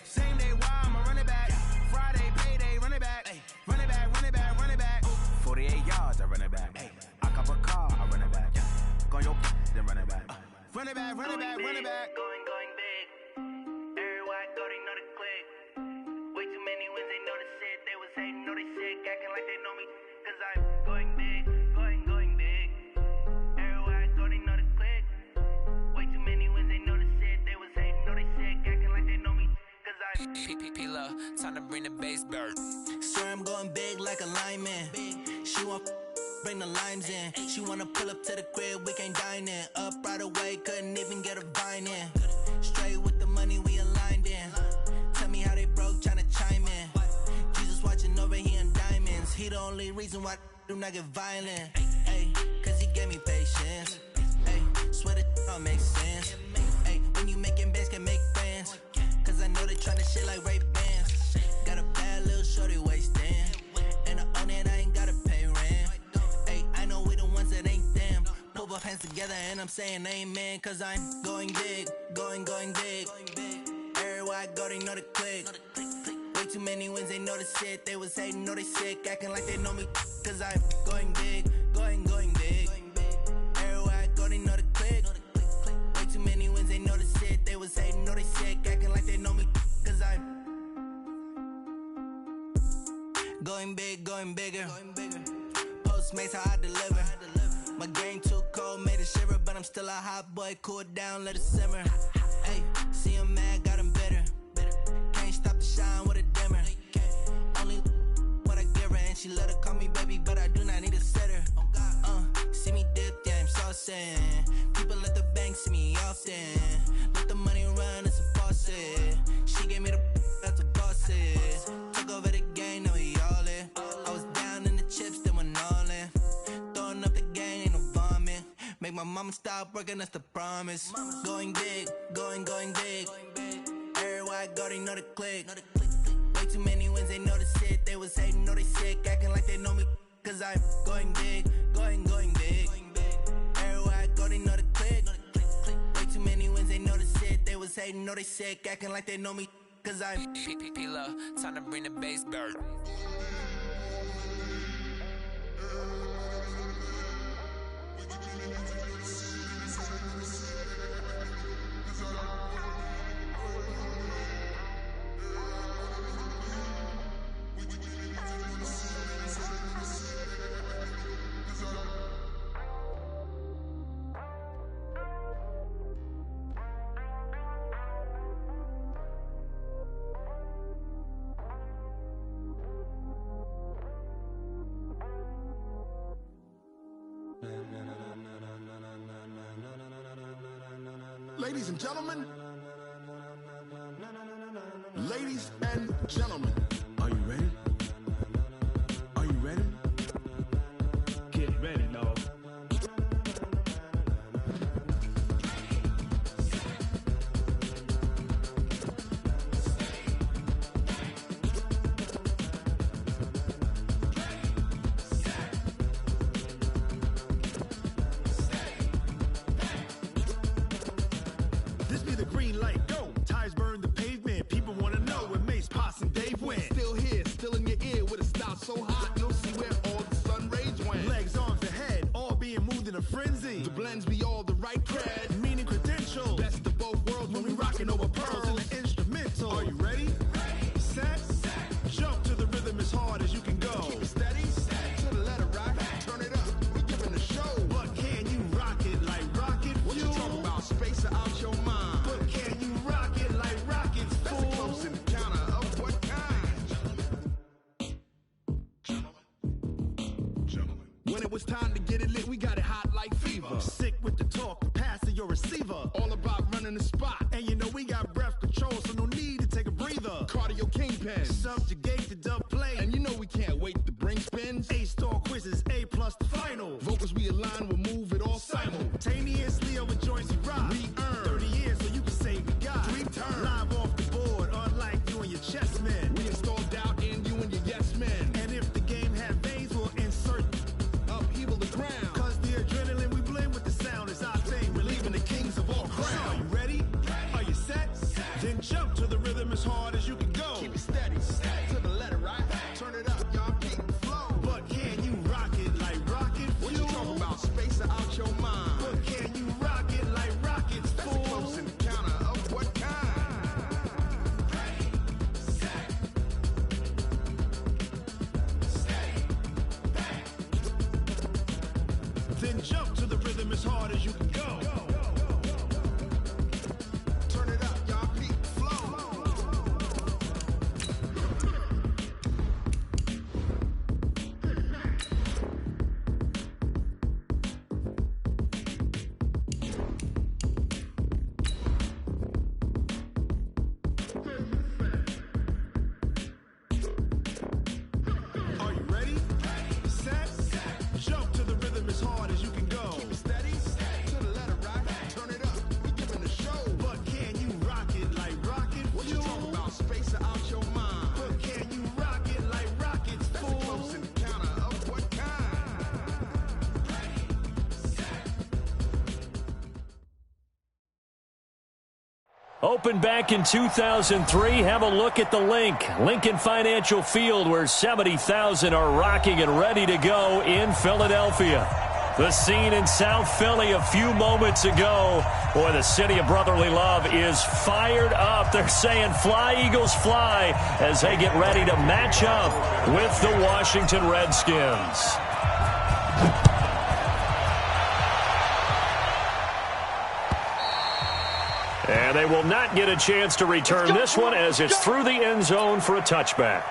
Same day, why I'ma run it back. Friday, payday, run it back. Run it back, run it back, run it back. 48 yards, I run it back. I cop a car, I run it back. Go on your then run it back. Run it back, run it back, run it back. Going big. Everywhere I go, they know the click. Way too many wins, they know the shit. They was hating, know they sick, acting like they know me. Cause I'm going big, going big. Everywhere I go, they know the click. Way too many wins, they know the shit. They was hating, know they sick, acting like they know me. Cause I'm P-P-P-Love, time to bring the bass bird. Swear I'm going big like a lineman. She want bring the limes in. She wanna pull up to the crib, we can't dine in. Up right away, couldn't even get a vine in. Straight with the money we aligned in. Tell me how they broke, tryna chime in. Jesus watching over here in diamonds. He the only reason why I do not get violent. Ay, cause he gave me patience. Ay, swear that all makes sense. Ay, when you making bands, can make friends. Cause I know they tryna shit like Ray-Bans. Got a bad little shorty wasting. And I own it, I ain't gotta pay rent. Ay, I know we the ones that ain't them. Pull both hands together and I'm saying amen. Cause I'm going big, going big. Everywhere I go, they know the click. Way too many wins, they know the shit. They was hating, know they sick, acting like they know me. Cause I'm going big, going big. Everywhere I go, they know the click. Way too many wins, they know the shit. They was hating, know they sick, acting like they know me. Cause I'm going big, going bigger. Postmates how I deliver. My game too cold, made it shiver. But I'm still a hot boy, cool it down, let it simmer. Hey, see him mad, got him bitter. Can't stop the shine with a dimmer. Only what I give her, and she let her call me baby, but I do not need a sitter. See me dip, yeah, I'm saucing. People at the bank see me often. Let the money run, it's a faucet. She gave me the that's a boss it. Took over the game, now we all in. I was down in the chips, then went all in. Throwing up the gang, ain't no vomit. Make my mama stop working, that's the promise. Going big, going big. Everywhere I go, they know the click. Way too many wins, they know the shit. They was hating, know they sick, acting like they know me. Cause I'm going big, going big. Everywhere I go, they know the click. Way too many wins, they know the shit. They was hating, know they sick, acting like they know me. Cause I'm P-P-P-Love, time to bring the bass bird. Ladies and gentlemen, ladies and gentlemen, are you ready? Are you ready? Get ready, dog. This be the green light, go. Tires burn the pavement. People wanna know where Mace, Potts, and Dave went. Still here, still in your ear with a style so hot, you'll see where all the sun rays went. Legs, arms, and head, all being moved in a frenzy. The blends be all the right cred, meaning credentials. Best of both worlds when we rockin' over pearls in the instrumental. Are you ready? Set, jump to the rhythm as hard as you can go. Keep it steady, to the letter rock. Turn it up, we giving the show. But can you rock it like rocket fuel? What you talking about? Space out your mind. But can you rock it like rockets, fool? That's a close encounter of what kind? Gentlemen. When it was time to get it lit, we got it hot like fever. Sick with the talk, pass to your receiver. All about running the spot. And you know we got breath control, so no need to take a breather. Cardio kingpin, subjugate the dub play. And you know we can't wait to bring spins. A-star quizzes, A+ the final. Vocals we align, we'll move it all simultaneously over joints we rock. We earn 30 years, so you can say we got 3 turns. Live off the board, unlike you and your chess men. We install doubt in you and your yes men. And if the game had veins, we'll insert upheaval the ground. Cause the adrenaline we blend with the sound is our thing, relieving the kings of all crowns. So are you ready? Are you set? Then jump to the rhythm and as hard as you can go. Keep it steady, to the letter, right? Turn it up, y'all keep the flow. But can you rock it like rocket fuel? What you talking about? Space out your mind. But can you rock it like rockets, fool? That's a close encounter of what kind? Ready, set, steady, back. Then jump to the rhythm as hard as you can go. Turn it up, y'all keep the flow. Are you ready? Set, jump to the rhythm as hard as you can go. Keep it steady, to the letter, right? Turn it up, we giving the show. But can you rock it like rocket fuel? What you talking about? Space out your mind. But can you rock it like rockets, fool? That's a close encounter of what kind? Opened back in 2003. Have a look at the link. Lincoln Financial Field, where 70,000 are rocking and ready to go in Philadelphia. The scene in South Philly a few moments ago. Boy, the city of brotherly love is fired up. They're saying, "Fly, Eagles, fly," as they get ready to match up with the Washington Redskins. And they will not get a chance to return this one as it's through the end zone for a touchback.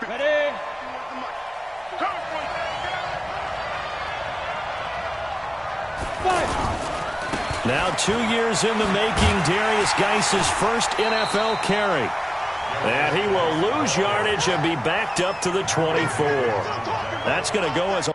Ready? Now 2 years in the making, Darius Geis's first NFL carry. And he will lose yardage and be backed up to the 24. That's going to go as a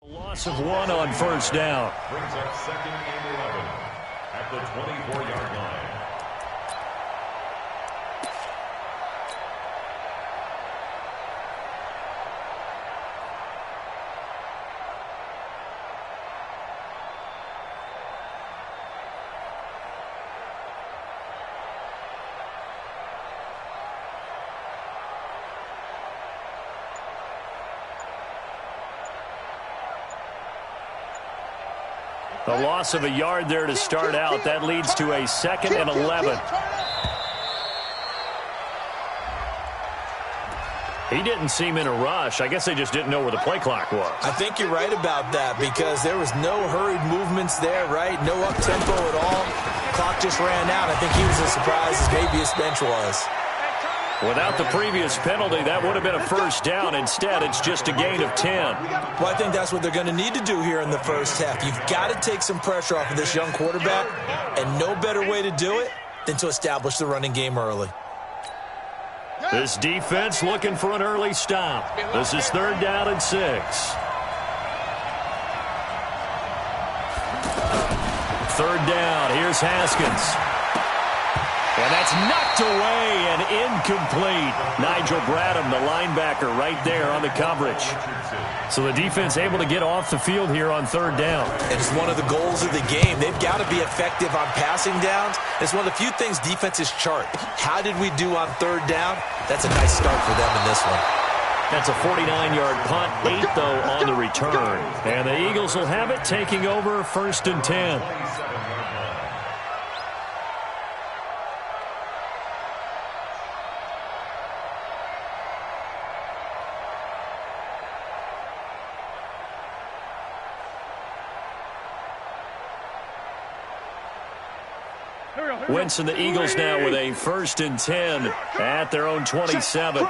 loss of 1 on first down. Brings up 2nd and 11 at the 24-yard line. The loss of a yard there to start out. That leads to a 2nd and 11. He didn't seem in a rush. I guess they just didn't know where the play clock was. I think you're right about that because there was no hurried movements there, right? No up-tempo at all. Clock just ran out. I think he was as surprised as maybe his bench was. Without the previous penalty, that would have been a first down. Instead, it's just a gain of 10. Well, I think that's what they're going to need to do here in the first half. You've got to take some pressure off of this young quarterback, and no better way to do it than to establish the running game early. This defense looking for an early stop. This is 3rd down and 6. 3rd down. Here's Haskins. And that's knocked away and incomplete. Nigel Bradham, the linebacker, right there on the coverage. So the defense able to get off the field here on 3rd down. And it's one of the goals of the game. They've got to be effective on passing downs. It's one of the few things defenses chart. How did we do on 3rd down? That's a nice start for them in this one. That's a 49-yard punt, 8, though, on the return. And the Eagles will have it, taking over 1st and 10. Wentz and the Eagles now with a 1st and 10 at their own 27.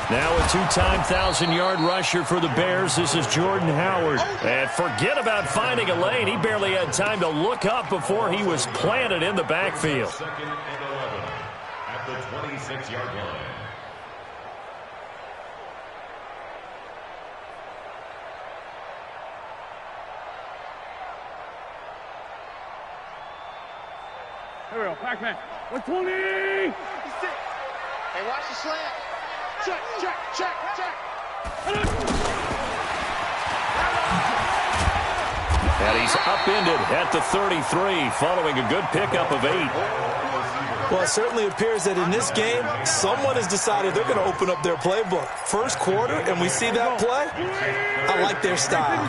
Now a two-time 1,000-yard rusher for the Bears. This is Jordan Howard. And forget about finding a lane. He barely had time to look up before he was planted in the backfield. 2nd and 11 at the 26-yard line. Here we go, Pac-Man. 120! Hey, watch the slant. Check. And he's upended at the 33 following a good pickup of 8. Well, it certainly appears that in this game, someone has decided they're going to open up their playbook. First quarter, and we see that play. I like their style.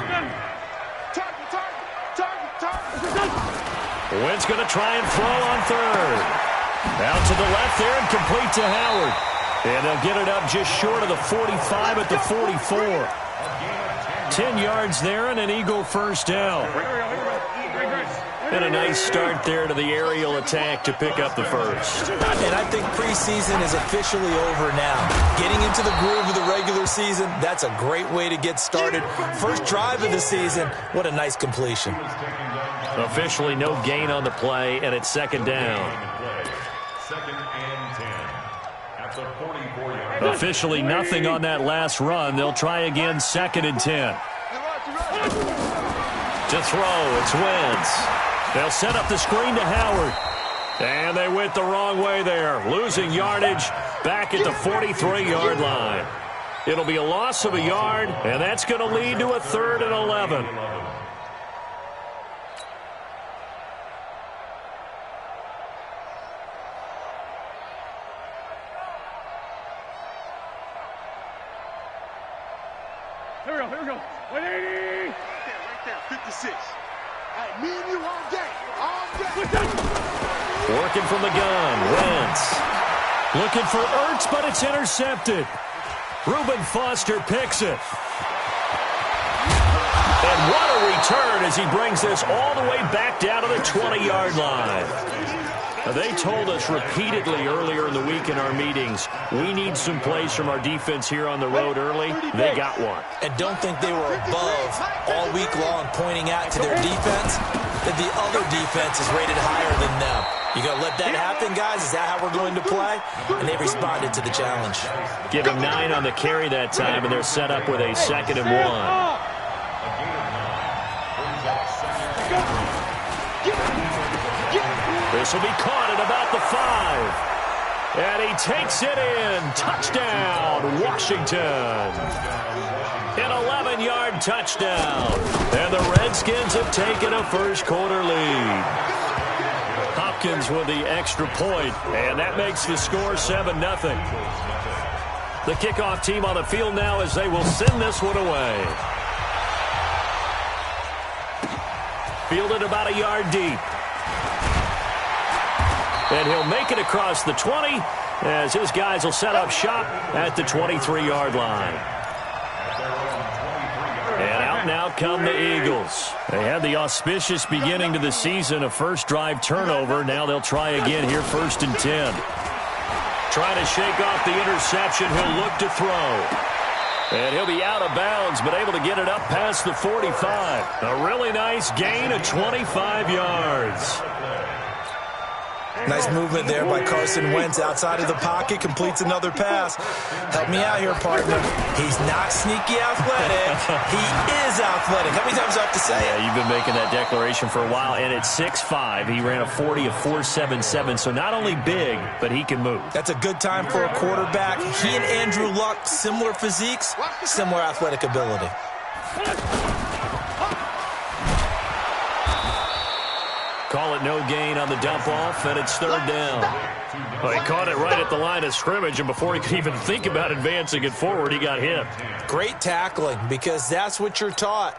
Wentz going to try and throw on 3rd. Out to the left there and complete to Howard. And they'll get it up just short of the 45 at the 44. 10 yards there and an Eagle 1st down. And a nice start there to the aerial attack to pick up the 1st. And I think preseason is officially over now. Getting into the groove of the regular season, that's a great way to get started. First drive of the season, what a nice completion. Officially no gain on the play, and it's 2nd down. 2nd and 10 at the 44-yard. Officially nothing on that last run. They'll try again 2nd and 10. To throw, it's Wentz. They'll set up the screen to Howard. And they went the wrong way there. Losing yardage back at the 43-yard line. It'll be a loss of a yard, and that's going to lead to a 3rd and 11. Here we go. 180! Right there, 56. Hey, me and you all day. Working from the gun, Wentz. Looking for Ertz, but it's intercepted. Reuben Foster picks it. And what a return as he brings this all the way back down to the 20-yard line. Now, they told us repeatedly earlier in the week in our meetings, we need some plays from our defense here on the road early. They got one. And don't think they were above all week long pointing out to their defense that the other defense is rated higher than them. You going to let that happen, guys? Is that how we're going to play? And they responded to the challenge. Give him 9 on the carry that time, and they're set up with a 2nd and 1. This will be caught at about the 5. And he takes it in. Touchdown, Washington. An 11-yard touchdown. And the Redskins have taken a first-quarter lead. Hopkins with the extra point, and that makes the score 7-0. The kickoff team on the field now as they will send this one away. Fielded about a yard deep. And he'll make it across the 20 as his guys will set up shop at the 23-yard line. And out now come the Eagles. They had the auspicious beginning to the season, a first drive turnover. Now they'll try again here, 1st and 10. Trying to shake off the interception. He'll look to throw. And he'll be out of bounds, but able to get it up past the 45. A really nice gain of 25 yards. Nice movement there by Carson Wentz outside of the pocket, completes another pass. Help me out here, partner. He's not sneaky athletic. He is athletic. How many times do I have to say it? Yeah, you've been making that declaration for a while, and at 6'5", he ran a 40 of 4.77, so not only big, but he can move. That's a good time for a quarterback. He and Andrew Luck, similar physiques, similar athletic ability. Call it no gain on the dump off, and it's 3rd down. Well, he caught it right at the line of scrimmage, and before he could even think about advancing it forward, he got hit. Great tackling, because that's what you're taught.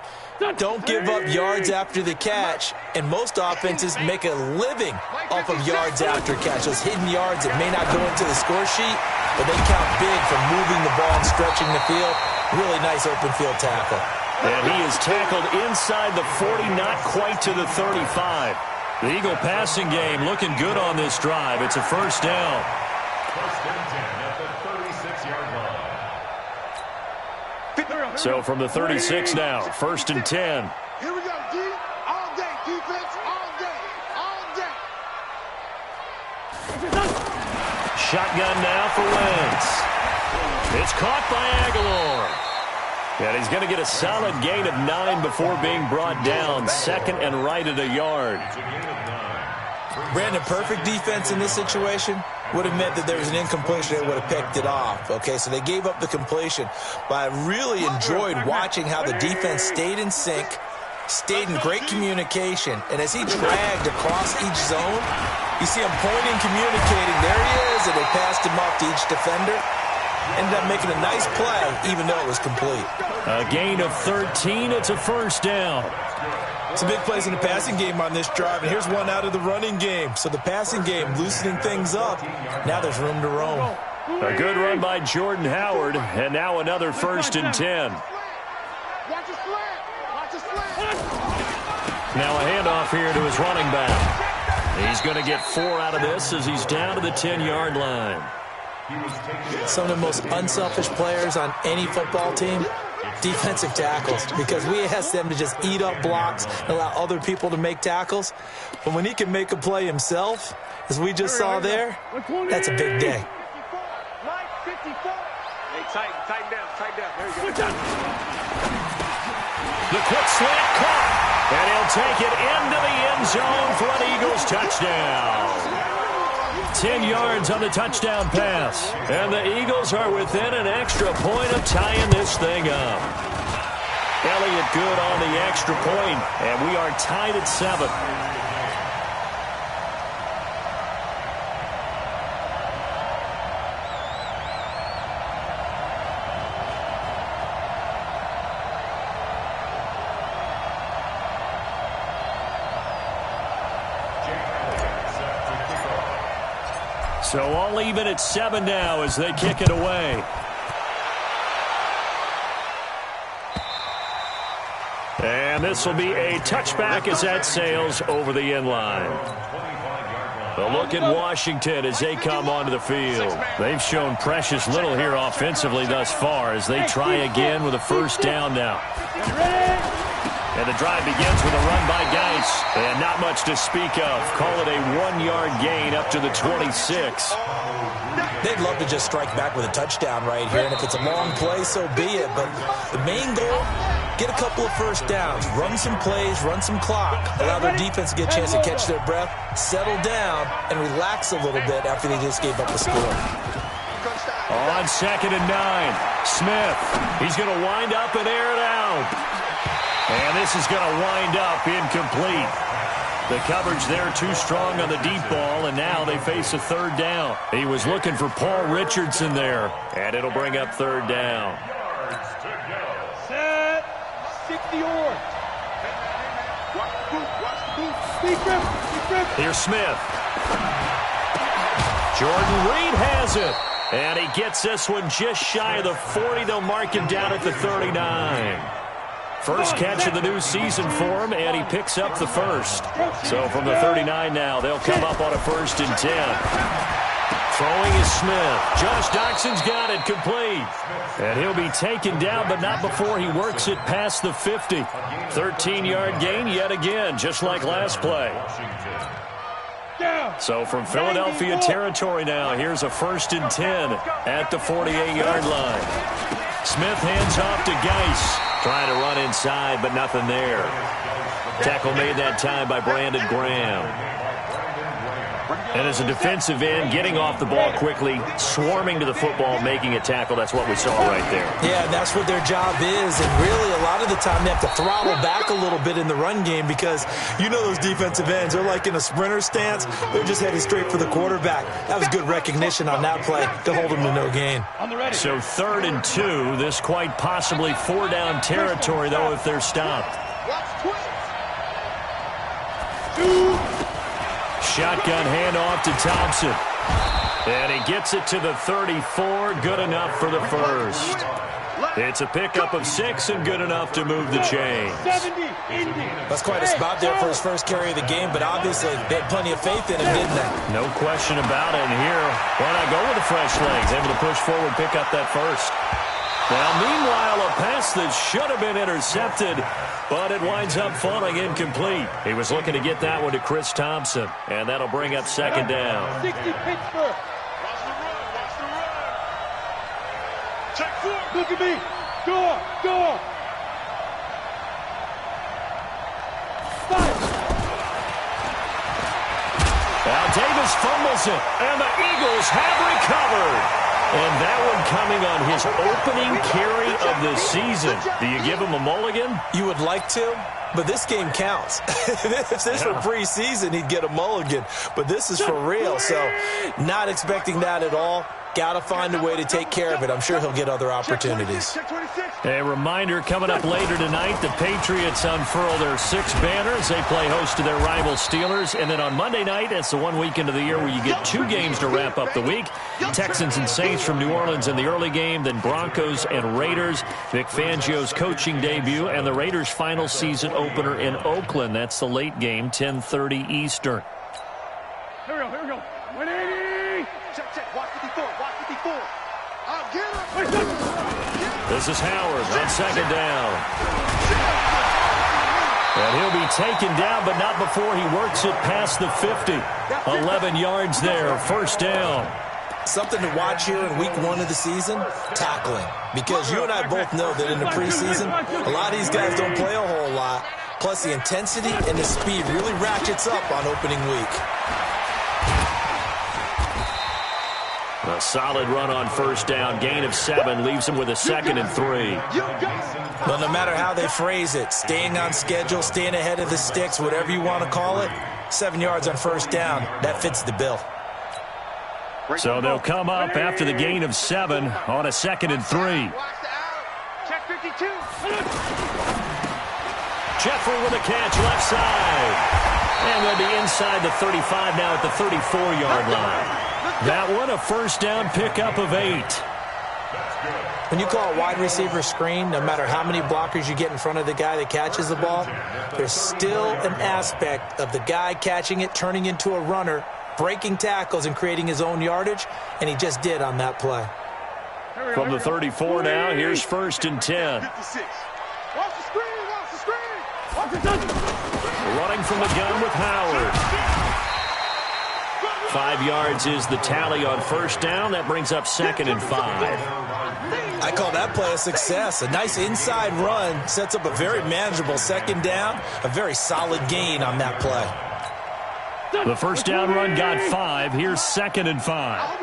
Don't give up yards after the catch, and most offenses make a living off of yards after catch. Those hidden yards that may not go into the score sheet, but they count big for moving the ball and stretching the field. Really nice open field tackle. And he is tackled inside the 40, not quite to the 35. The Eagle passing game looking good on this drive. It's a first down. First and 10 at the 36-yard line. So from the 36 now, first and 10. Here we go, D. All day, defense, all day, all day. Shotgun now for Wentz. It's caught by Aguilar. And he's going to get a solid gain of 9 before being brought down. Second and right at a yard. Brandon, perfect defense in this situation would have meant that there was an incompletion. They would have picked it off. Okay, so they gave up the completion. But I really enjoyed watching how the defense stayed in sync, stayed in great communication. And as he dragged across each zone, you see him pointing, communicating. There he is, and they passed him off to each defender. Ended up making a nice play, even though it was complete. A gain of 13. It's a first down. Some big plays in the passing game on this drive, and here's one out of the running game. So the passing game loosening things up. Now there's room to roam. A good run by Jordan Howard, and now another first and 10. Now a handoff here to his running back. He's going to get 4 out of this as he's down to the 10-yard line. Some of the most unselfish players on any football team, defensive tackles, because we ask them to just eat up blocks and allow other people to make tackles. But when he can make a play himself, as we just saw there, that's a big day. Tighten down. There you go. The quick slant caught, and he'll take it into the end zone for an Eagles touchdown. 10 yards on the touchdown pass. And the Eagles are within an extra point of tying this thing up. Elliott good on the extra point, and we are tied at 7. So all even at 7 now as they kick it away. And this will be a touchback as that sails over the end line. A look at Washington as they come onto the field. They've shown precious little here offensively thus far as they try again with a first down now. And the drive begins with a run by Geis. And not much to speak of. Call it a 1-yard gain up to the 26. They'd love to just strike back with a touchdown right here. And if it's a long play, so be it. But the main goal, get a couple of first downs. Run some plays, run some clock. Allow their defense to get a chance to catch their breath, settle down, and relax a little bit after they just gave up a score. On 2nd and 9, Smith. He's going to wind up and air it out. And this is going to wind up incomplete. The coverage there too strong on the deep ball, and now they face a third down. He was looking for Paul Richardson there, and it'll bring up third down. Set. 60 yards. Here's Smith. Jordan Reed has it. And he gets this one just shy of the 40. They'll mark him down at the 39. First catch of the new season for him, and he picks up the first. So from the 39 now, they'll come up on a 1st and 10. Throwing is Smith. Josh Doxson's got it complete. And he'll be taken down, but not before he works it past the 50. 13-yard gain yet again, just like last play. So from Philadelphia territory now, here's a 1st and 10 at the 48-yard line. Smith hands off to Geis. Trying to run inside, but nothing there. Tackle made that time by Brandon Graham. And as a defensive end, getting off the ball quickly, swarming to the football, making a tackle, that's what we saw right there. Yeah, that's what their job is. And really, a lot of the time, they have to throttle back a little bit in the run game because you know those defensive ends, they're like in a sprinter stance. They're just heading straight for the quarterback. That was good recognition on that play to hold them to no gain. So 3rd and 2, this quite possibly 4-down territory, though, if they're stopped. Shotgun handoff to Thompson. And he gets it to the 34. Good enough for the first. It's a pickup of 6 and good enough to move the chains. That's quite a spot there for his first carry of the game, but obviously they had plenty of faith in him, didn't they? No question about it. And here, why not go with the fresh legs? Able to push forward, pick up that first. Now, meanwhile, a pass that should have been intercepted, but it winds up falling incomplete. He was looking to get that one to Chris Thompson, and that'll bring up second down. 60 Pittsburgh. Watch the run. Check 4. Look at me. Door. 5. Now Davis fumbles it, and the Eagles have recovered. And that one coming on his opening carry of the season. Do you give him a mulligan? You would like to, but this game counts. If this were preseason, he'd get a mulligan. But this is for real, so not expecting that at all. Got to find a way to take care of it. I'm sure he'll get other opportunities. A reminder, coming up later tonight, the Patriots unfurl their 6 banners. They play host to their rival Steelers. And then on Monday night, it's the one weekend of the year where you get 2 games to wrap up the week. Texans and Saints from New Orleans in the early game, then Broncos and Raiders. Vic Fangio's coaching debut, and the Raiders' final season opener in Oakland. That's the late game, 10:30 Eastern. Here we go. 180. Check. Watch 54. I'll get him. This is Howard on second down. And he'll be taken down, but not before he works it past the 50. 11 yards there, first down. Something to watch here in week 1 of the season, tackling. Because you and I both know that in the preseason, a lot of these guys don't play a whole lot. Plus the intensity and the speed really ratchets up on opening week. A solid run on first down, gain of 7, leaves him with a 2nd and 3. Well, no matter how they phrase it, staying on schedule, staying ahead of the sticks, whatever you want to call it, 7 yards on first down, that fits the bill. So they'll come up after the gain of 7 on a 2nd and 3. Check 52. Jeffrey with a catch left side. And they'll be inside the 35 now at the 34-yard line. That one, a first down pickup of 8. When you call a wide receiver screen, no matter how many blockers you get in front of the guy that catches the ball, there's still an aspect of the guy catching it, turning into a runner, breaking tackles and creating his own yardage, and he just did on that play. From the 34 now, here's 1st and 10. 56. Watch the screen. Running from the gun with Howard. 5 yards is the tally on first down. That brings up 2nd and 5. I call that play a success. A nice inside run sets up a very manageable 2nd down. A very solid gain on that play. The first down run got 5. Here's 2nd and 5.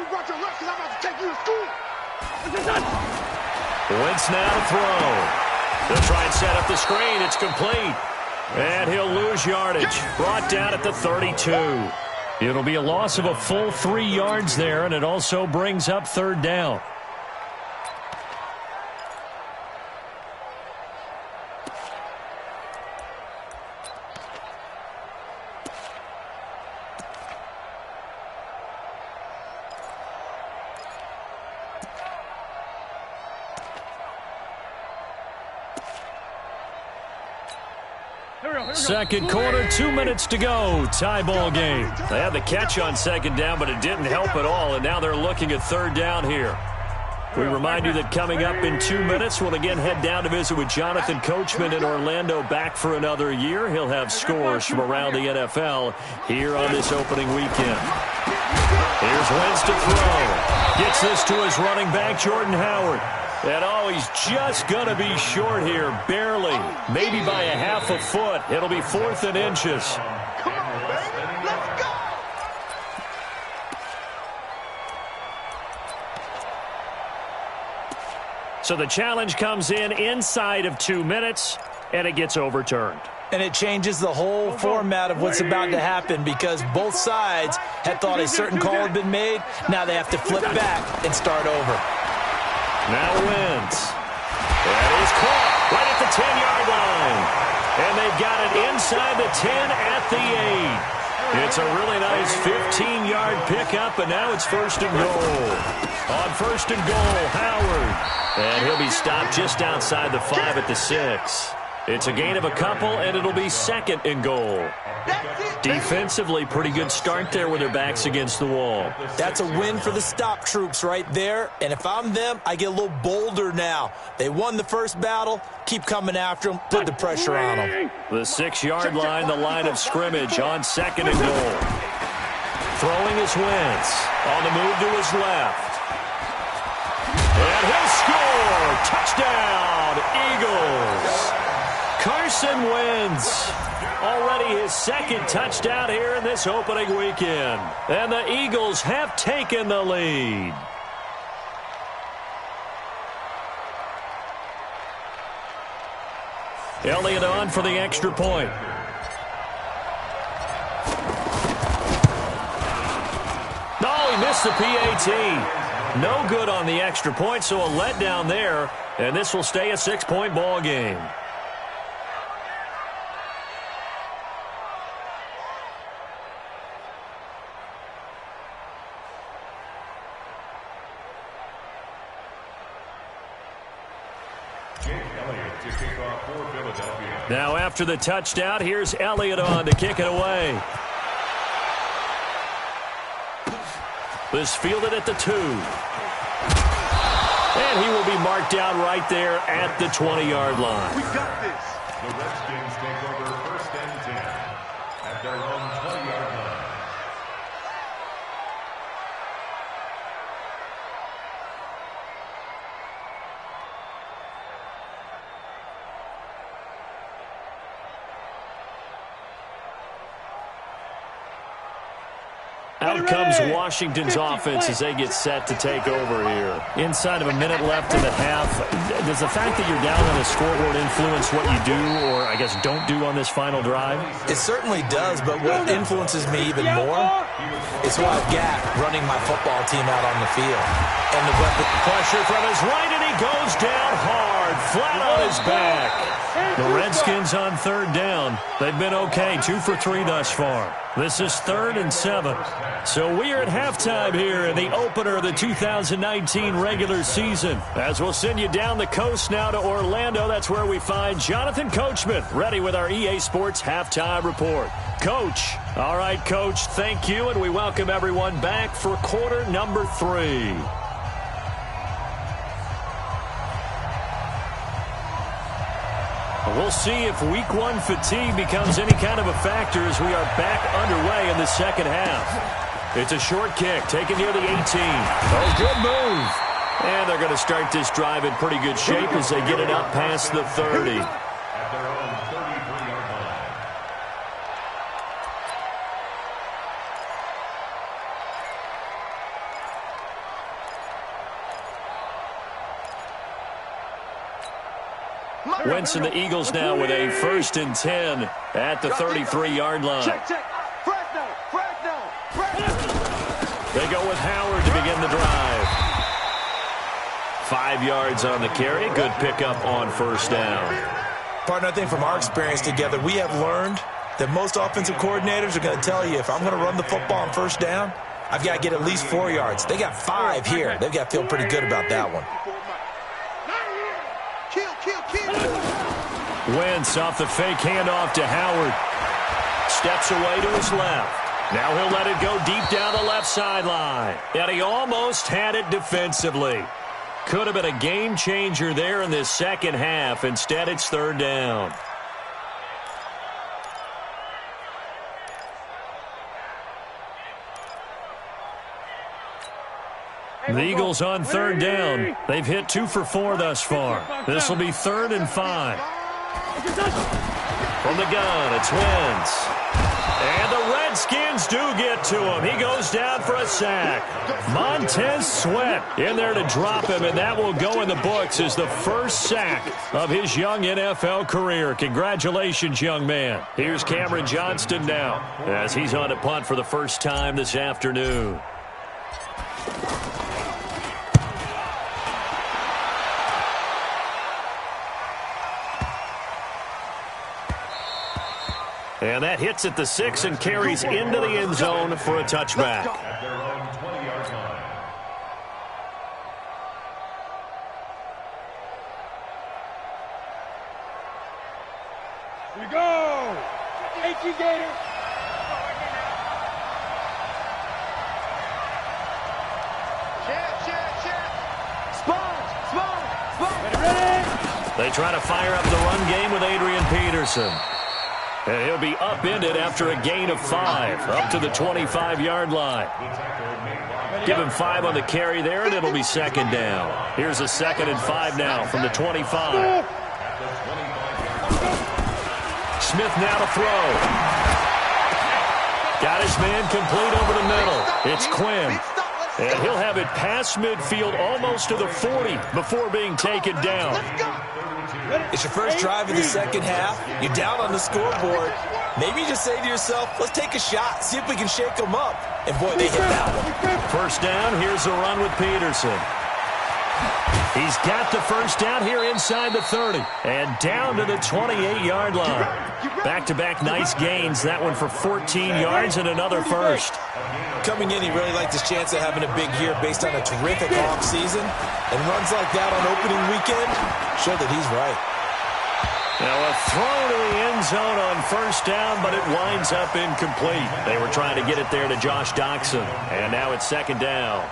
Wentz now to throw. They'll try and set up the screen. It's complete. And he'll lose yardage. Brought down at the 32. It'll be a loss of a full 3 yards there, and it also brings up 3rd down. Second quarter, 2 minutes to go. Tie ball game. They had the catch on second down, but it didn't help at all, and now they're looking at 3rd down here. We remind you that coming up in 2 minutes, we'll again head down to visit with Jonathan Coachman in Orlando, back for another year. He'll have scores from around the NFL here on this opening weekend. Here's Wentz to throw. Gets this to his running back, Jordan Howard. And he's just going to be short here, barely, maybe by a half a foot. It'll be 4th and inches. Come on, baby. Let's go. So the challenge comes in inside of 2 minutes, and it gets overturned. And it changes the whole format of what's about to happen because both sides had thought a certain call had been made. Now they have to flip back and start over. Now Wentz. That is caught right at the 10-yard line. And they've got it inside the 10 at the 8. It's a really nice 15-yard pickup, and now it's 1st and goal. On 1st and goal, Howard. And he'll be stopped just outside the 5 at the 6. It's a gain of a couple, and it'll be 2nd and goal. Defensively, pretty good start there with their backs against the wall. That's a win for the stop troops right there. And if I'm them, I get a little bolder now. They won the first battle. Keep coming after them. Put the pressure on them. The 6-yard line, the line of scrimmage on 2nd and goal. Throwing is Wentz. On the move to his left. And he'll score. Touchdown, Eagles. Carson Wentz. Already his 2nd touchdown here in this opening weekend. And the Eagles have taken the lead. Elliott on for the extra point. Oh, he missed the PAT. No good on the extra point, so a letdown there. And this will stay a 6-point ball game. Now after the touchdown, here's Elliott on to kick it away. This fielded at the 2. And he will be marked down right there at the 20-yard line. We got this. The Redskins take over 1st and 10 at their own 20-yard line. Out comes Washington's offense as they get set to take over here. Inside of a minute left in the half, does the fact that you're down on the scoreboard influence what you do or, I guess, don't do on this final drive? It certainly does, but what influences me even more is who I've got running my football team out on the field. And the weapon. Pressure from his right, and he goes down hard, flat on his back. The Redskins on 3rd down. They've been okay, 2 for 3 thus far. This is 3rd and 7. So we are at halftime here in the opener of the 2019 regular season. As we'll send you down the coast now to Orlando, that's where we find Jonathan Coachman, ready with our EA Sports halftime report. Coach. All right, Coach, thank you, and we welcome everyone back for quarter number 3. We'll see if week 1 fatigue becomes any kind of a factor as we are back underway in the second half. It's a short kick taken near the 18. Oh, good move. And they're going to start this drive in pretty good shape as they get it up past the 30. At their own 33-yard line. Wentz and the Eagles now with a 1st and 10 at the 33-yard line. They go with Howard to begin the drive. 5 yards on the carry. Good pickup on 1st down. Partner, I think from our experience together, we have learned that most offensive coordinators are going to tell you, if I'm going to run the football on 1st down, I've got to get at least 4 yards. They got 5 here. They've got to feel pretty good about that one. Wentz off the fake handoff to Howard. Steps away to his left. Now he'll let it go deep down the left sideline. And he almost had it defensively. Could have been a game changer there in this second half. Instead, it's 3rd down. The Eagles on 3rd down. They've hit 2 for 4 thus far. This will be 3rd and 5. From the gun, it's Wentz. And the Redskins do get to him. He goes down for a sack. Montez Sweat in there to drop him, and that will go in the books as the first sack of his young NFL career. Congratulations, young man. Here's Cameron Johnston now as he's on to punt for the first time this afternoon. And that hits at the 6 and carries into the end zone for a touchback. At their own 20-yard line. Here we go. H.E. Gator. They try to fire up the run game with Adrian Peterson. And he'll be upended after a gain of 5, up to the 25-yard line. Give him 5 on the carry there, and it'll be second down. Here's a 2nd and 5 now from the 25. Smith now to throw. Got his man complete over the middle. It's Quinn. And he'll have it past midfield almost to the 40 before being taken down. It's your first drive of the second half. You're down on the scoreboard. Maybe you just say to yourself, let's take a shot, see if we can shake them up. And boy, they hit that one. First down, here's a run with Peterson. He's got the first down here inside the 30 and down to the 28-yard line. Back-to-back nice gains. That one for 14 yards and another first. Coming in, he really liked his chance of having a big year based on a terrific offseason. And runs like that on opening weekend show that he's right. Now a throw to the end zone on first down, but it winds up incomplete. They were trying to get it there to Josh Doxson, and now it's second down.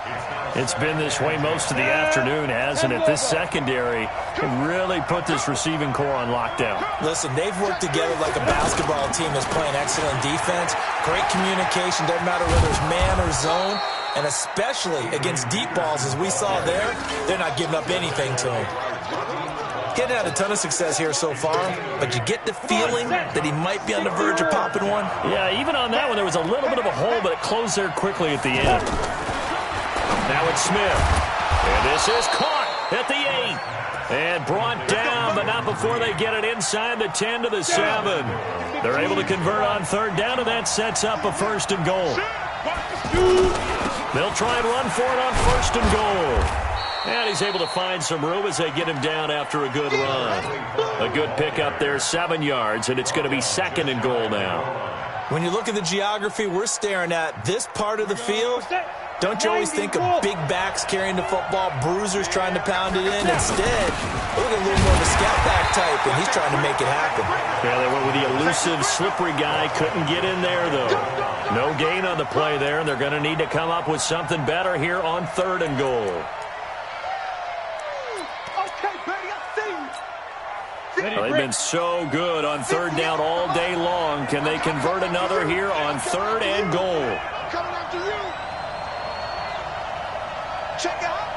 It's been this way most of the afternoon, hasn't it? This secondary can really put this receiving core on lockdown. Listen, they've worked together like a basketball team that's playing excellent defense. Great communication, doesn't matter whether it's man or zone. And especially against deep balls, as we saw there, they're not giving up anything to him. He hadn't had a ton of success here so far, but you get the feeling that he might be on the verge of popping one. Yeah, even on that one, there was a little bit of a hole, but it closed there quickly at the end. Now it's Smith. And this is caught at the 8. And brought down, but not before they get it inside the 10 to the 7. They're able to convert on third down, and that sets up a first and goal. They'll try and run for it on first and goal. And he's able to find some room as they get him down after a good run. A good pickup there, 7 yards, and it's going to be second and goal now. When you look at the geography we're staring at, this part of the field, don't you always think of big backs carrying the football, bruisers trying to pound it in? Instead, look at a little more of a scout back type, and he's trying to make it happen. Yeah, they went with the elusive, slippery guy. Couldn't get in there, though. No gain on the play there, and they're going to need to come up with something better here on third and goal. Well, they've been so good on third down all day long. Can they convert another here on third and goal? Coming after you. Check out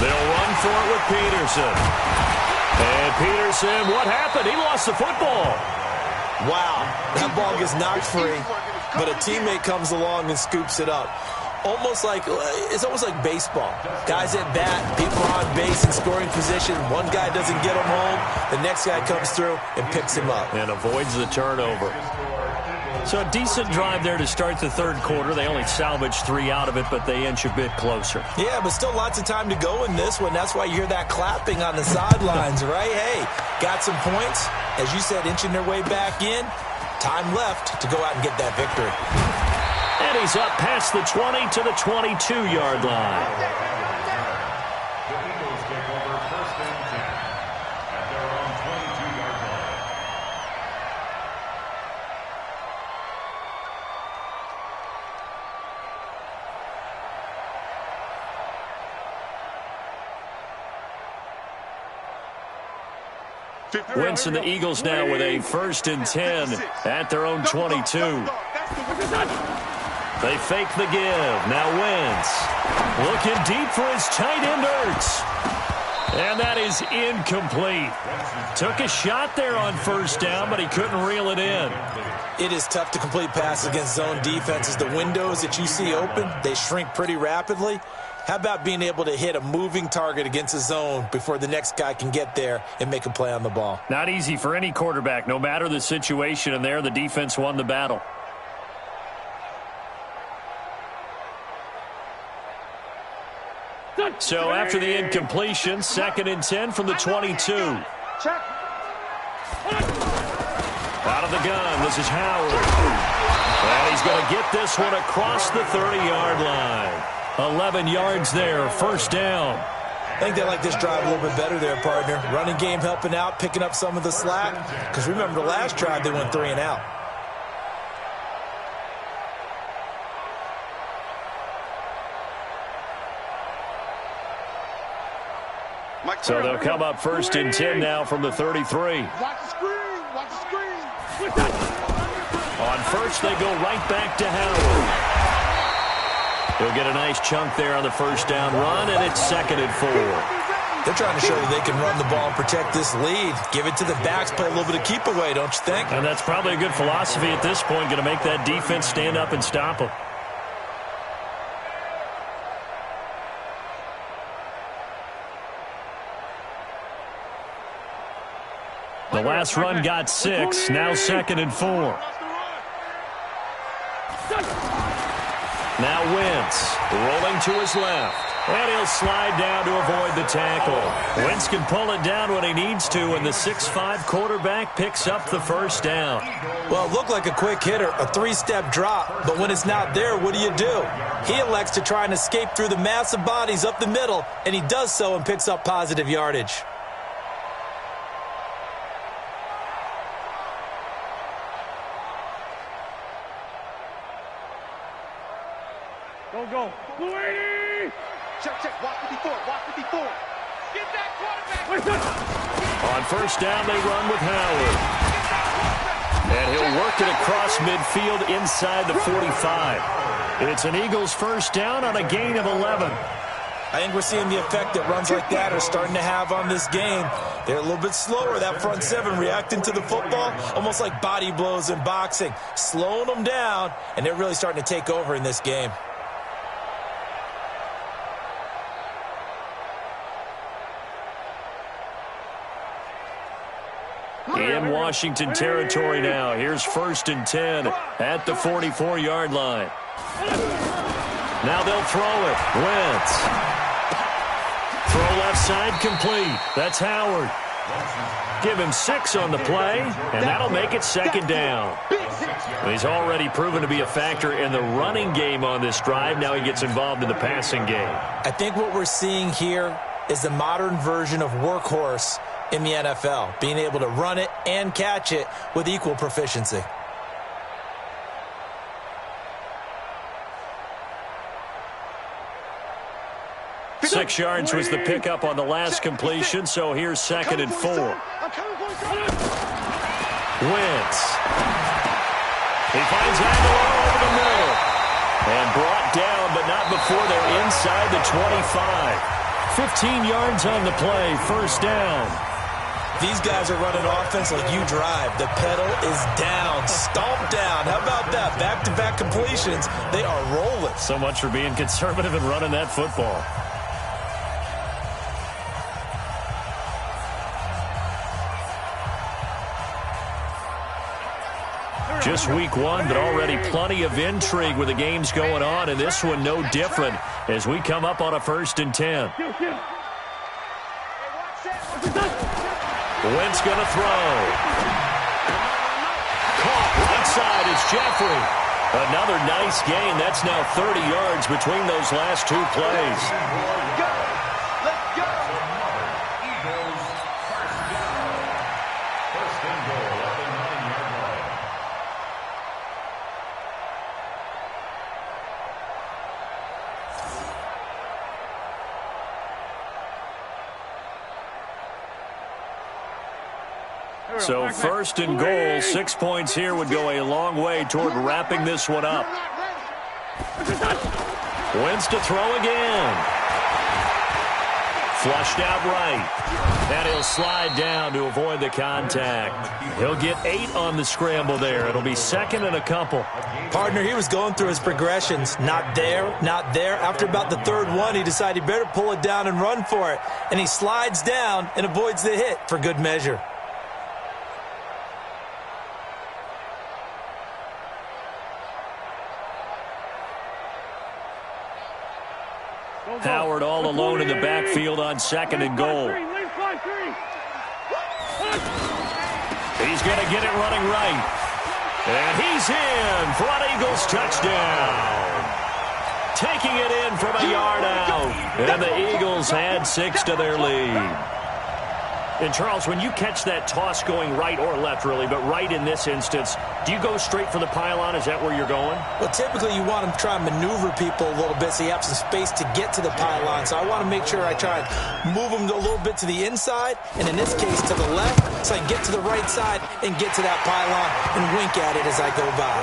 They'll run for it with Peterson. And Peterson, what happened? He lost the football. Wow, that ball gets knocked free, but a teammate comes along and scoops it up. It's almost like baseball. Guys at bat, people are on base in scoring position. One guy doesn't get him home. The next guy comes through and picks him up. And avoids the turnover. So a decent drive there to start the third quarter. They only salvaged 3 out of it, but they inch a bit closer. Yeah, but still lots of time to go in this one. That's why you hear that clapping on the sidelines, right? Hey, got some points. As you said, inching their way back in. Time left to go out and get that victory. And he's up past the 20 to the 22-yard line. The Eagles take over first and 10 at their own 22-yard line. Winston, the Eagles now with a first and 10 at their own 22. They fake the give. Now Wentz looking deep for his tight end Ertz. And that is incomplete. Took a shot there on first down, but he couldn't reel it in. It is tough to complete passes against zone defenses. The windows that you see open, they shrink pretty rapidly. How about being able to hit a moving target against a zone before the next guy can get there and make a play on the ball? Not easy for any quarterback, no matter the situation, and there the defense won the battle. So after the incompletion, second and 10 from the 22. Check. Out of the gun, this is Howard. And he's going to get this one across the 30-yard line. 11 yards there, first down. I think they like this drive a little bit better there, partner. Running game helping out, picking up some of the slack. Because remember, the last drive, they went 3 and out. So they'll come up first and 10 now from the 33. Watch the screen. Watch the screen. On first, they go right back to Howard. He'll get a nice chunk there on the first down run, and it's 2nd and 4. They're trying to show that they can run the ball and protect this lead. Give it to the backs, play a little bit of keep away, don't you think? And that's probably a good philosophy at this point, going to make that defense stand up and stop them. The last run got 6, now 2nd and 4. Now Wentz, rolling to his left. And he'll slide down to avoid the tackle. Wentz can pull it down when he needs to, and the 6'5" quarterback picks up the first down. Well, it looked like a quick hitter, a 3-step drop, but when it's not there, what do? He elects to try and escape through the massive bodies up the middle, and he does so and picks up positive yardage. Go. Blue 80. Check. Watch 54. Get that quarterback. On first down, they run with Howard. And he'll work it across midfield inside the 45. It's an Eagles first down on a gain of 11. I think we're seeing the effect that runs like that are starting to have on this game. They're a little bit slower, that front seven, reacting to the football, almost like body blows in boxing, slowing them down, and they're really starting to take over in this game. In Washington territory now. Here's 1st and 10 at the 44-yard line. Now they'll throw it. Wentz. Throw left side complete. That's Howard. Give him 6 on the play, and that'll make it 2nd down. He's already proven to be a factor in the running game on this drive. Now he gets involved in the passing game. I think what we're seeing here is the modern version of workhorse in the NFL, being able to run it and catch it with equal proficiency. Six yards was the pickup on the last completion, so here's 2nd and 4. Wentz. He finds Aguilar over the middle. And brought down, but not before they're inside the 25. 15 yards on the play, first down. These guys are running offense like you drive. The pedal is down, stomped down. How about that? Back-to-back completions. They are rolling. So much for being conservative and running that football. Just week 1, but already plenty of intrigue with the games going on, and this one no different as we come up on a 1st and 10. Wentz going to throw. Caught right side is Jeffrey. Another nice gain. That's now 30 yards between those last 2 plays. Let's go. Eagles first down. First and goal at the 9-yard line. So 1st and goal, 6 points here would go a long way toward wrapping this one up. Wentz to throw again. Flushed out right. And he'll slide down to avoid the contact. He'll get 8 on the scramble there. It'll be 2nd and a couple. Partner, he was going through his progressions. Not there, not there. After about the 3rd one, he decided he better pull it down and run for it. And he slides down and avoids the hit for good measure. Howard all alone in the backfield on 2nd and goal. He's going to get it running right. And he's in for an Eagles touchdown. Taking it in from a yard out. And the Eagles add 6 to their lead. And, Charles, when you catch that toss going right or left, really, but right in this instance, do you go straight for the pylon? Is that where you're going? Well, typically you want to try and maneuver people a little bit so you have some space to get to the pylon. So I want to make sure I try and move them a little bit to the inside, and in this case to the left, so I can get to the right side and get to that pylon and wink at it as I go by.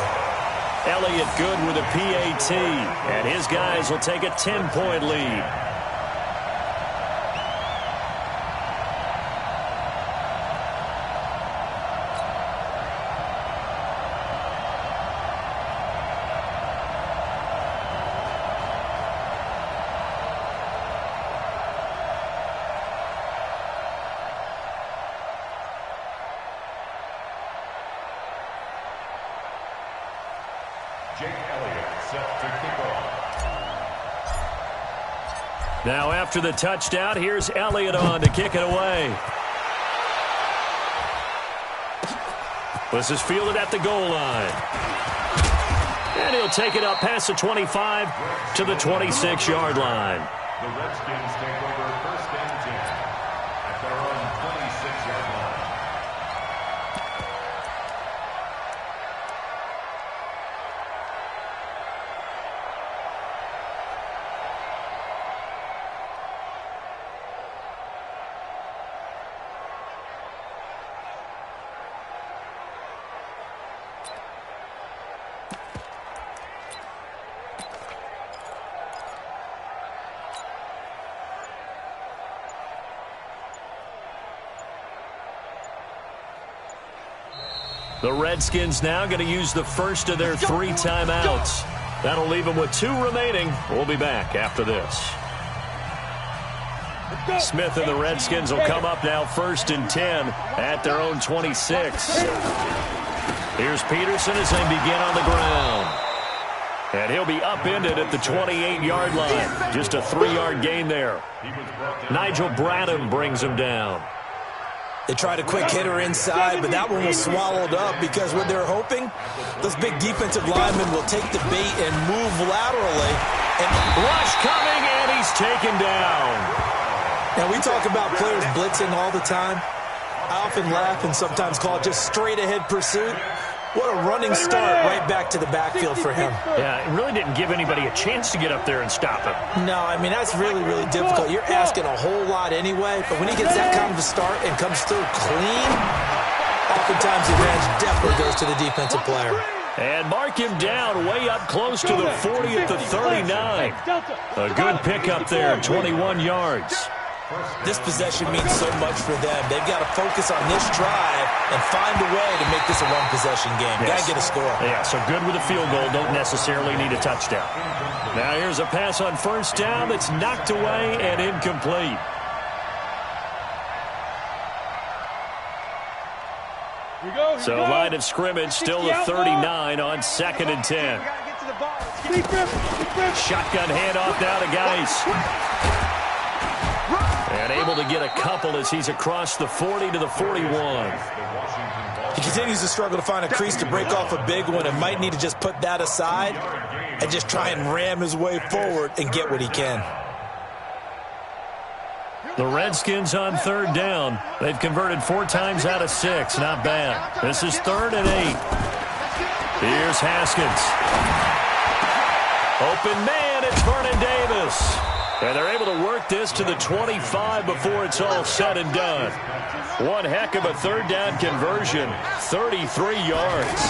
Elliott good with a PAT, and his guys will take a 10-point lead. Now after the touchdown, here's Elliott on to kick it away. This is fielded at the goal line. And he'll take it up past the 25 to the 26-yard line. The Redskins take over 1st and 10 at their own 26-yard line. The Redskins now going to use the first of their 3 timeouts. That'll leave them with 2 remaining. We'll be back after this. Smith and the Redskins will come up now 1st and 10 at their own 26. Here's Peterson as they begin on the ground. And he'll be upended at the 28-yard line. Just a 3-yard gain there. Nigel Bradham brings him down. They tried a quick hitter inside, but that one was swallowed up because what they're hoping, those big defensive linemen will take the bait and move laterally. And rush coming, and he's taken down. Now, we talk about players blitzing all the time. I often laugh and sometimes call it just straight-ahead pursuit. What a running start right back to the backfield for him. Yeah, it really didn't give anybody a chance to get up there and stop him. No, I mean, that's really, really difficult. You're asking a whole lot anyway, but when he gets that kind of a start and comes through clean, oftentimes the advantage definitely goes to the defensive player. And mark him down way up close to the 40 at the 39. A good pickup there, 21 yards. This possession means so much for them. They've got to focus on this drive and find a way to make this a one-possession game. Yes. Got to get a score. Yeah, so good with a field goal. Don't necessarily need a touchdown. Now here's a pass on 1st down that's knocked away and incomplete. So line of scrimmage still the 39 on 2nd and 10. Shotgun handoff now to Geis. And able to get a couple as he's across the 40 to the 41. He continues to struggle to find a crease to break off a big one and might need to just put that aside and just try and ram his way forward and get what he can. The Redskins on 3rd down. They've converted 4 times out of 6. Not bad. This is 3rd and 8. Here's Haskins. Open man, it's Vernon Davis. And they're able to work this to the 25 before it's all said and done. One heck of a 3rd down conversion, 33 yards.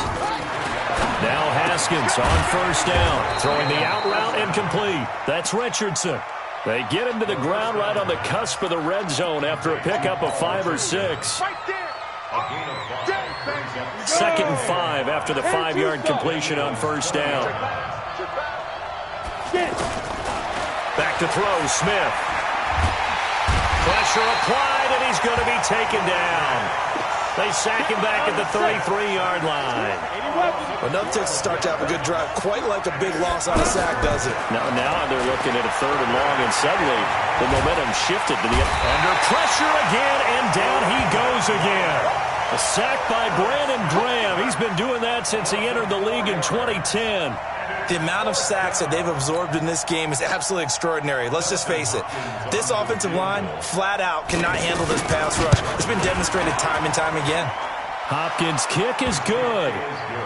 Now Haskins on 1st down, throwing the out route incomplete. That's Richardson. They get him to the ground right on the cusp of the red zone after a pickup of 5 or 6. 2nd and 5 after the 5-yard completion on 1st down. Back to throw, Smith. Pressure applied, and he's going to be taken down. They sack him back at the 33-yard line. Enough takes to start to have a good drive. Quite like a big loss on a sack, does it? Now they're looking at a 3rd and long, and suddenly the momentum shifted to the under pressure again, and down he goes again. A sack by Brandon Graham. He's been doing that since he entered the league in 2010. The amount of sacks that they've absorbed in this game is absolutely extraordinary. Let's just face it. This offensive line, flat out, cannot handle this pass rush. It's been demonstrated time and time again. Hopkins' kick is good.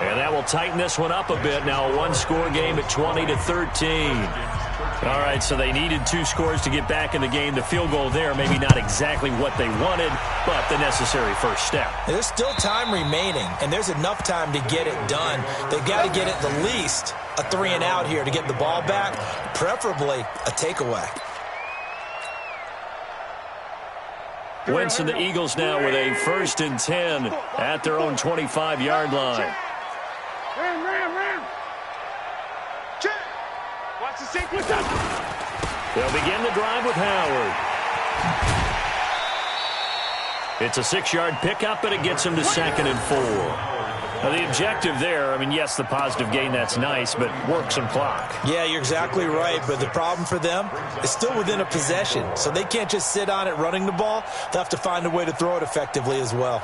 And that will tighten this one up a bit. Now a one-score game at 20-13. All right, so they needed 2 scores to get back in the game. The field goal there, maybe not exactly what they wanted, but the necessary first step. There's still time remaining, and there's enough time to get it done. They've got to get at the least a 3-and-out here to get the ball back, preferably a takeaway. Wentz and the Eagles now with a 1st and 10 at their own 25-yard line. Watch the sequence up. They'll begin the drive with Howard. It's a 6-yard pickup, and it gets him to 2nd and 4. Now, the objective there, I mean, yes, the positive gain, that's nice, but work some clock. Yeah, you're exactly right, but the problem for them is still within a possession, so they can't just sit on it running the ball. They'll have to find a way to throw it effectively as well.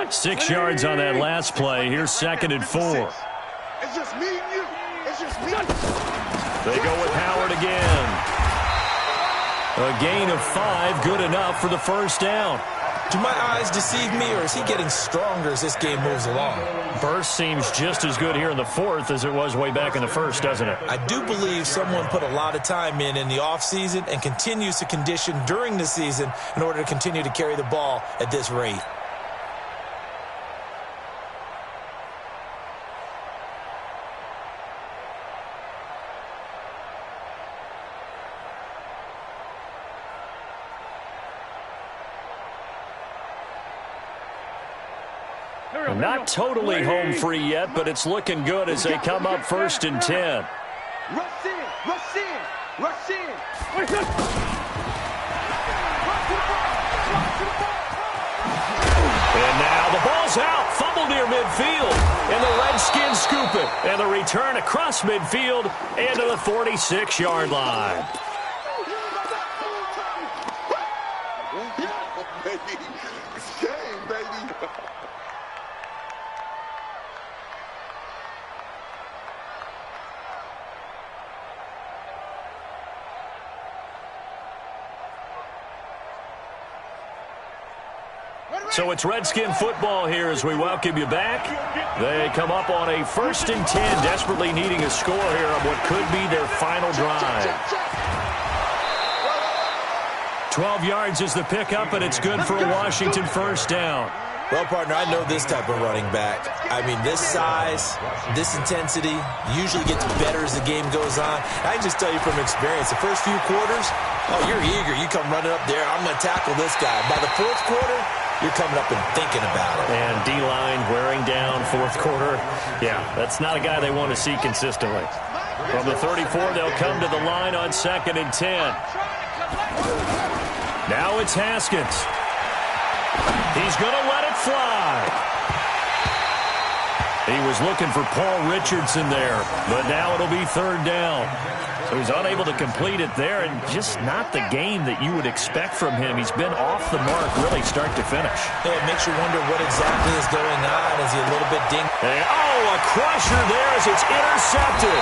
Six yards on that last play. Here's 2nd and 4. It's just me and you. It's just me. They go with Howard again. A gain of 5, good enough for the first down. Do my eyes deceive me, or is he getting stronger as this game moves along? Burst seems just as good here in the 4th as it was way back in the 1st, doesn't it? I do believe someone put a lot of time in the offseason and continues to condition during the season in order to continue to carry the ball at this rate. Not totally home free yet, but it's looking good as they come up 1st and 10. Rush in, rush in, rush in. And now the ball's out, fumbled near midfield, and the Redskins scoop it. And the return across midfield into the 46-yard line. Baby, it's game, baby. So it's Redskin football here as we welcome you back. They come up on a 1st and 10, desperately needing a score here on what could be their final drive. 12 yards is the pickup, and it's good for a Washington first down. Well, partner, I know this type of running back. I mean, this size, this intensity usually gets better as the game goes on. I can just tell you from experience, the first few quarters, oh, you're eager. You come running up there, I'm going to tackle this guy. By the 4th quarter, you're coming up and thinking about it. And D-line wearing down 4th quarter. Yeah, that's not a guy they want to see consistently. From the 34, they'll come to the line on 2nd and 10. Now it's Haskins. He's going to let it fly. He was looking for Paul Richardson there, but now it'll be 3rd down. So he's unable to complete it there, and just not the game that you would expect from him. He's been off the mark really start to finish. Yeah, it makes you wonder what exactly is going on. Is he a little bit dinged? And, a crusher there as it's intercepted.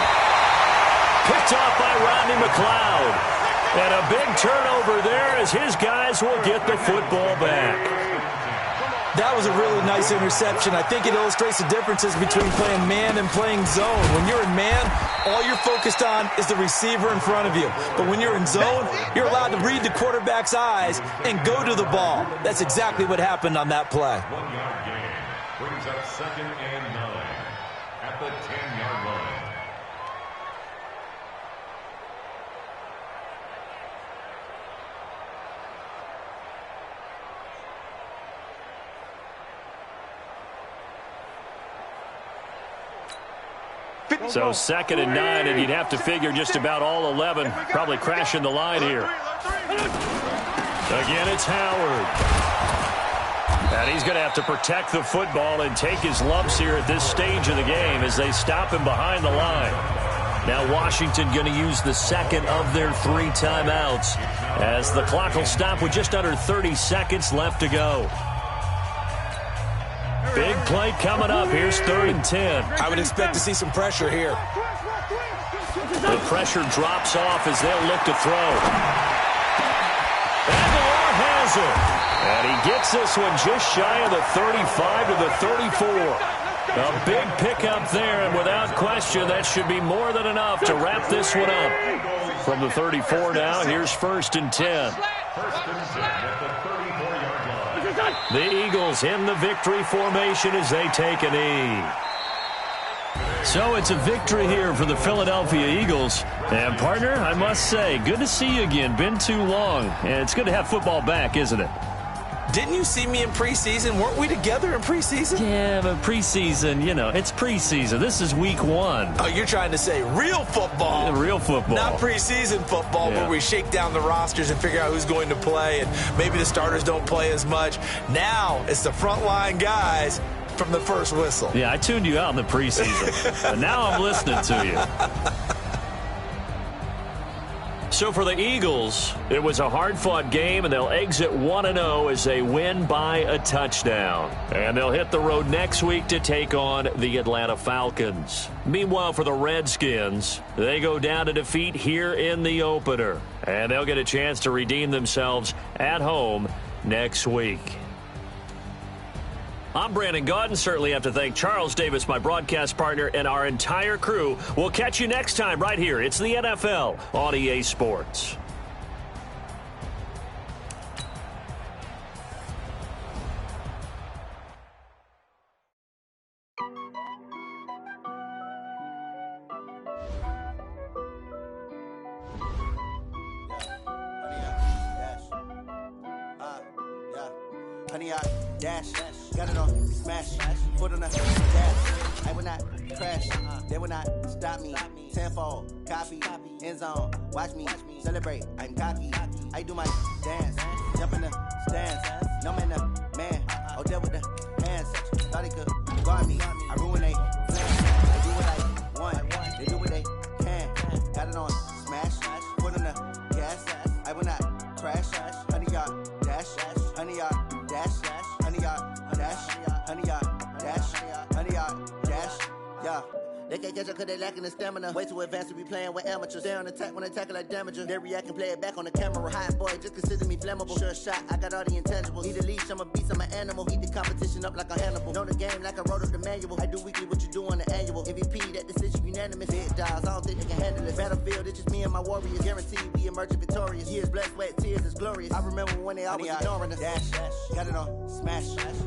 Picked off by Rodney McLeod. And a big turnover there as his guys will get the football back. That was a really nice interception. I think it illustrates the differences between playing man and playing zone. When you're in man, all you're focused on is the receiver in front of you. But when you're in zone, you're allowed to read the quarterback's eyes and go to the ball. That's exactly what happened on that play. 1-yard gain brings up 2nd and 9 at the 10-yard line. So 2nd and 9, and you'd have to figure just about all 11 probably crashing the line here. Again, it's Howard. And he's going to have to protect the football and take his lumps here at this stage of the game as they stop him behind the line. Now Washington going to use the second of their 3 timeouts as the clock will stop with just under 30 seconds left to go. Big play coming up. Here's 3rd and 10. I would expect to see some pressure here. The pressure drops off as they'll look to throw. And the law has it. And he gets this one just shy of the 35 to the 34. A big pickup there, and without question, that should be more than enough to wrap this one up. From the 34 now, here's 1st and 10. The Eagles in the victory formation as they take a knee. So it's a victory here for the Philadelphia Eagles. And, partner, I must say, good to see you again. Been too long. And it's good to have football back, isn't it? Didn't you see me in preseason? Weren't we together in preseason? Yeah, but preseason, you know, it's preseason. This is week 1. Oh, you're trying to say real football. Yeah, real football. Not preseason football where we shake down the rosters and figure out who's going to play, and maybe the starters don't play as much. Now it's the frontline guys from the first whistle. Yeah, I tuned you out in the preseason, but now I'm listening to you. So for the Eagles, it was a hard-fought game, and they'll exit 1-0 as they win by a touchdown. And they'll hit the road next week to take on the Atlanta Falcons. Meanwhile, for the Redskins, they go down to defeat here in the opener. And they'll get a chance to redeem themselves at home next week. I'm Brandon Gaudin. Certainly have to thank Charles Davis, my broadcast partner, and our entire crew. We'll catch you next time right here. It's the NFL on EA Sports. Honey, I dash, got it on, smash, foot on the gas. I will not crash, they will not stop me. Tenfold, copy, end zone, watch me celebrate. I'm cocky, I do my dance, jump in the stands. No man, the man, oh, there with the hands. Thought he could guard me, I ruin they plans. I do what I want, they do what they can. Got it on, smash, foot on the gas. I will not crash, honey, y'all dash, honey, y'all. Dash, honey yard, dash, honey yard, dash, honey yard, dash, yeah. They can't catch up cause they lacking the stamina. Way too advanced to be playing with amateurs. Stay on attack when they tackle like damager. They react and play it back on the camera. Hot boy, just consider me flammable. Sure shot, I got all the intangibles. Need a leash, I'm a beast, I'm an animal. Eat the competition up like a Hannibal. Know the game like I wrote up the manual. I do weekly what you do on the annual. MVP, that decision unanimous. Big dials, I don't think they can handle it. Battlefield, it's just me and my warriors. Guaranteed we emerging victorious. Years, blood, sweat, tears, is glorious. I remember when they always ignoring us. Dash, got it on, smash,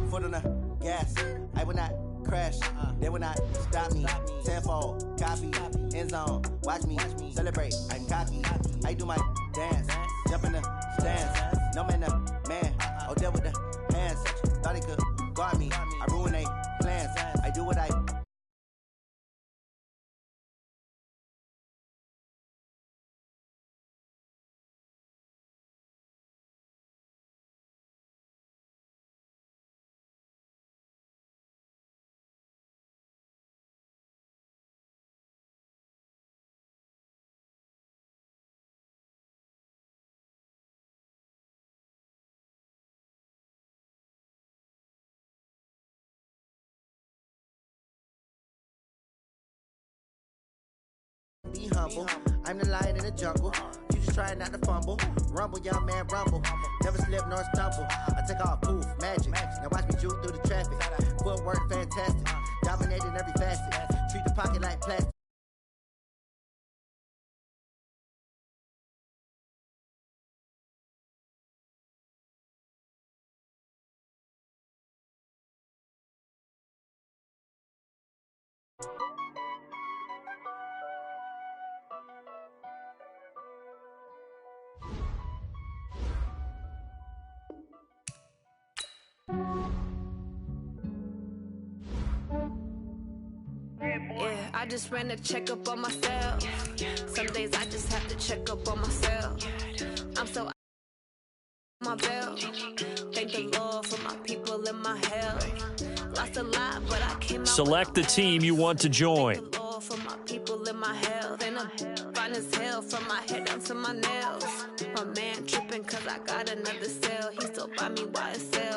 foot on the gas. I will not crash, they will not stop me. Tenfold, copy, end zone, watch me celebrate. I'm cocky, I do my dance, jump in the stands. No man, the man, oh, there with the hands. Thought he could guard me, I ruin they plans. I do what I. Be humble, I'm the lion in the jungle. You just trying not to fumble. Rumble, young man, rumble. Never slip nor stumble. I take off, poof, magic. Now watch me juke through the traffic. Footwork fantastic. Dominating every facet. Treat the pocket like plastic. Yeah, I just ran a checkup on myself. Some days I just have to check up on myself. I'm so my belt. Thank the Lord for my people in my my health. Lost a lot, but I came out. Select the team you want to join. Thank the Lord for my people in my health. And I'm fine as hell from my head down to my nails. My man tripping cause I got another cell. He still buy me YSL.